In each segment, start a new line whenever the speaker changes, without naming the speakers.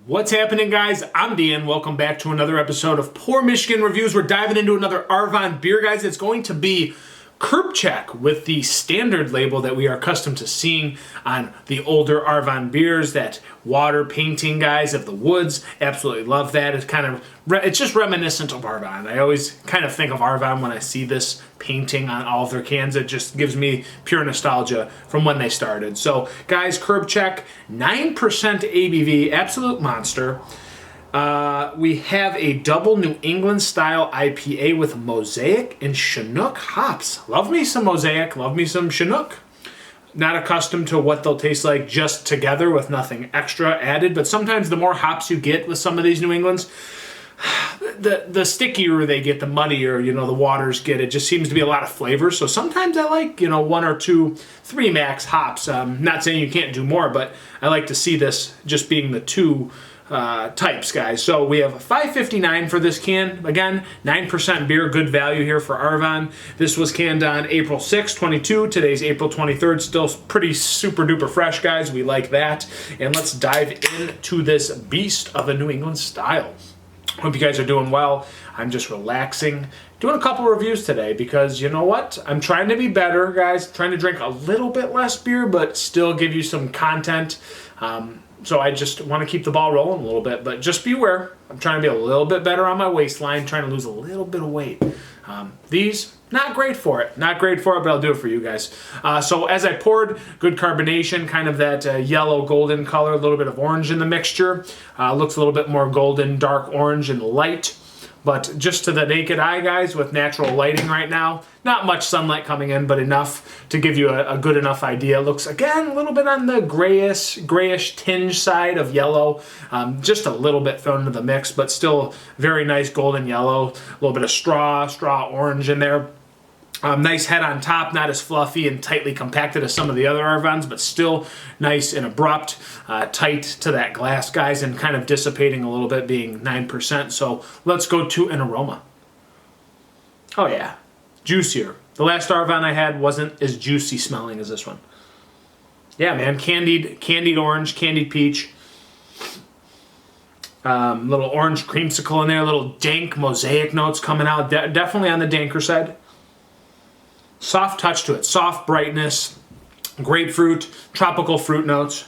What's happening, guys? I'm Dan. Welcome back to another episode of Poor Michigan Reviews. We're diving into another Arvon beer, guys. It's going to be curb check with the standard label that we are accustomed to seeing on the older Arvon beers. That water painting, guys, of the woods. Absolutely love that. It's just reminiscent of Arvon. I always kind of think of Arvon when I see this painting on all of their cans. It just gives me pure nostalgia from when they started. So, guys, curb check, 9% ABV, absolute monster. We have a double New England style IPA with Mosaic and Chinook hops. Love me some Mosaic, love me some Chinook. Not accustomed to what they'll taste like just together with nothing extra added, but sometimes the more hops you get with some of these New Englands, the stickier they get, the muddier, the waters get. It just seems to be a lot of flavor. So sometimes I like, 1 or 2, 3 max hops. Not saying you can't do more, but I like to see this just being the 2 types, guys. So we have $5.59 for this can. Again, 9% beer, good value here for Arvon. This was canned on April 6, 22. Today's April 23rd. Still pretty super duper fresh, guys. We like that. And let's dive into this beast of a New England style. Hope you guys are doing well. I'm just relaxing, doing a couple reviews today because you know what? I'm trying to be better, guys. Trying to drink a little bit less beer, but still give you some content. So I just want to keep the ball rolling a little bit, but just beware. I'm trying to be a little bit better on my waistline, trying to lose a little bit of weight. These, not great for it. Not great for it, but I'll do it for you guys. So as I poured, good carbonation, kind of that yellow golden color, a little bit of orange in the mixture. Looks a little bit more golden, dark orange and light. But just to the naked eye, guys, with natural lighting right now, not much sunlight coming in, but enough to give you a good enough idea. Looks, again, a little bit on the grayish tinge side of yellow. Just a little bit thrown into the mix, but still very nice golden yellow. A little bit of straw orange in there. Nice head on top, not as fluffy and tightly compacted as some of the other Arvons, but still nice and abrupt, tight to that glass, guys, and kind of dissipating a little bit, being 9%. So let's go to an aroma. Oh yeah, juicier. The last Arvon I had wasn't as juicy smelling as this one. Yeah, man, candied orange, candied peach. Little orange creamsicle in there, little dank Mosaic notes coming out. Definitely on the danker side. Soft touch to it, soft brightness, grapefruit, tropical fruit notes.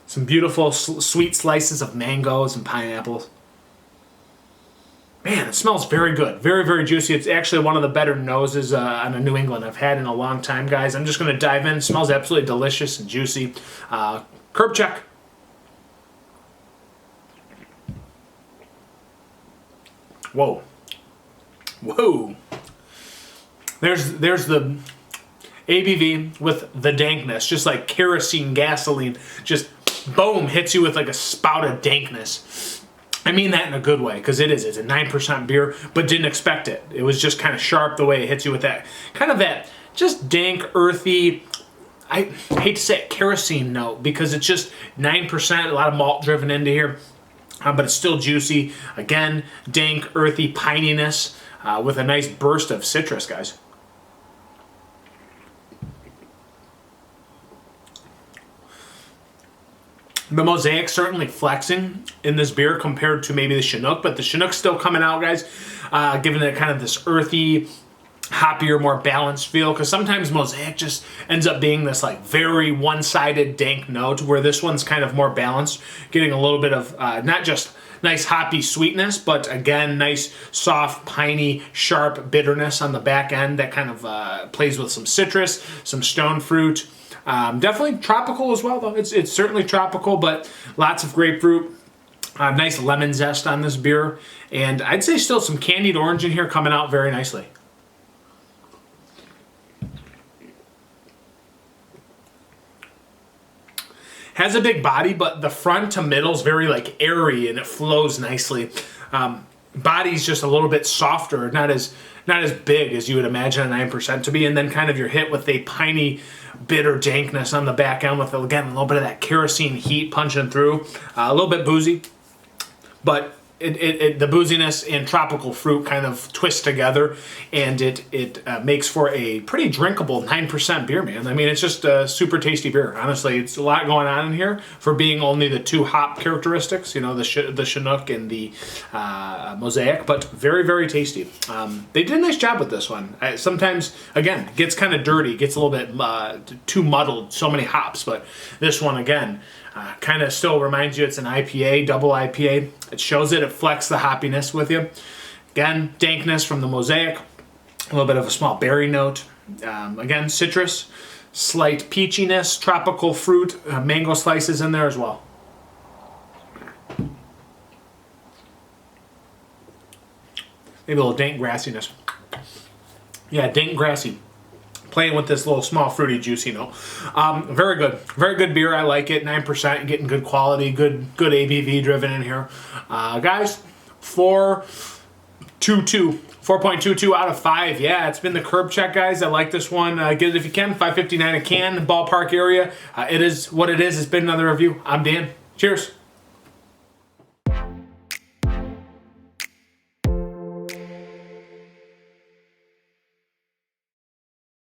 Some beautiful sweet slices of mangoes and pineapples. Man, it smells very good. Very, very juicy. It's actually one of the better noses on a New England I've had in a long time, guys. I'm just going to dive in. It smells absolutely delicious and juicy. Curb check. Whoa. Whoa. There's the ABV with the dankness, just like kerosene gasoline, just boom, hits you with like a spout of dankness. I mean that in a good way, because it's a 9% beer, but didn't expect it. It was just kind of sharp the way it hits you with that, kind of that just dank, earthy, I hate to say it, kerosene note, because it's just 9%, a lot of malt driven into here, but it's still juicy. Again, dank, earthy pininess with a nice burst of citrus, guys. The Mosaic certainly flexing in this beer compared to maybe the Chinook, but the Chinook's still coming out, guys, giving it kind of this earthy, hoppier, more balanced feel, because sometimes Mosaic just ends up being this like very one-sided dank note, where this one's kind of more balanced, getting a little bit of not just nice hoppy sweetness, but again, nice soft, piney, sharp bitterness on the back end that kind of plays with some citrus, some stone fruit. Definitely tropical as well, though. It's certainly tropical, but lots of grapefruit. Nice lemon zest on this beer. And I'd say still some candied orange in here coming out very nicely. Has a big body, but the front to middle is very like airy and it flows nicely. Body's just a little bit softer, not as big as you would imagine a 9% to be, and then kind of you're hit with a piney, bitter dankness on the back end with, again, a little bit of that kerosene heat punching through. A little bit boozy, but the booziness and tropical fruit kind of twist together, and it makes for a pretty drinkable 9% beer, man. I mean, it's just a super tasty beer. Honestly, it's a lot going on in here for being only the 2 hop characteristics, you know, the Chinook and the Mosaic, but very, very tasty. They did a nice job with this one. Sometimes, again, it gets kind of dirty, gets a little bit too muddled, so many hops, but this one, again, kind of still reminds you it's an IPA, double IPA. It shows it flex the hoppiness with you. Again, dankness from the Mosaic, a little bit of a small berry note. Again, citrus, slight peachiness, tropical fruit, mango slices in there as well. Maybe a little dank grassiness. Yeah, dank grassy. Playing with this little small fruity juicy note. Very good beer. I like it. 9%, getting good quality, good ABV driven in here. Guys, 4.22 out of 5. Yeah, it's been the curb check, guys. I like this one. Get it if you can. $5.59 a can, ballpark area. It is what it is. It's been another review. I'm Dan. Cheers.